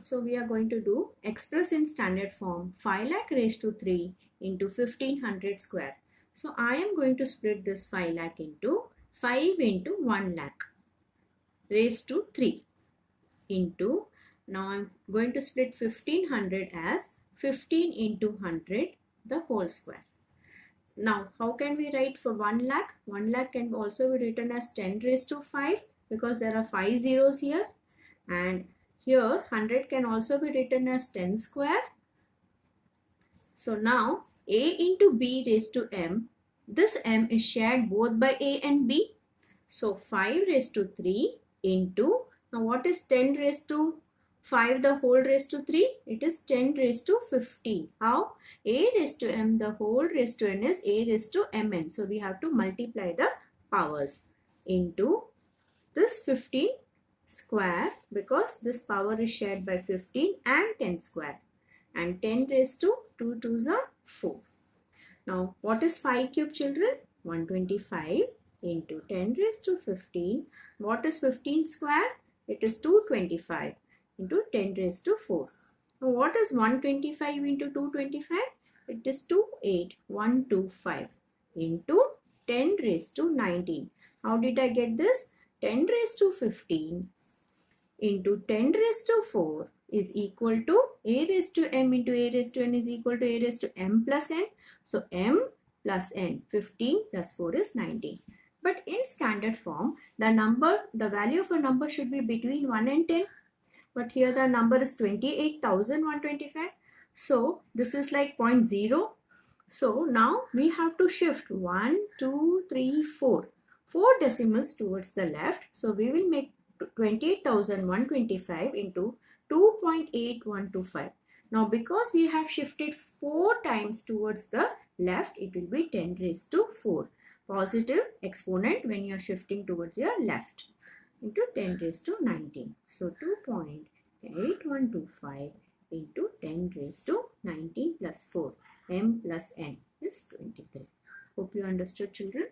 So we are going to do express in standard form 5 lakh raised to 3 into 1500 square. So I am going to split this 5 lakh into 5 into 1 lakh raised to 3 into, now I am going to split 1500 as 15 into 100 the whole square. Now how can we write for 1 lakh? 1 lakh can also be written as 10 raised to 5 because there are 5 zeros here, and here 100 can also be written as 10 square. So now a into b raised to m, this m is shared both by a and b. So 5 raised to 3 into, now what is 10 raised to 5 the whole raised to 3? It is 10 raised to 15. How? A raised to m the whole raised to n is a raised to mn. So we have to multiply the powers into this 15 square because this power is shared by 15 and 10 square, and 10 raised to 2 twos are 4. Now what is 5 cube, children? 125 into 10 raised to 15. What is 15 square? It is 225 into 10 raised to 4. Now what is 125 into 225? It is 28125 into 10 raised to 19. How did I get this? 10 raised to 15 into 10 raised to 4 is equal to a raised to m into a raised to n is equal to a raised to m plus n. So m plus n, 15 plus 4 is 19. But in standard form, the value of a number should be between 1 and 10. But here the number is 28,125. So this is like 0.0. So now we have to shift 1, 2, 3, 4. 4 decimals towards the left. So we will make 28,125 into 2.8125. Now because we have shifted 4 times towards the left, it will be 10 raised to 4. Positive exponent when you are shifting towards your left, into 10 raised to 19. So 2.8125 into 10 raised to 19 plus 4. M plus n is 23. Hope you understood, children.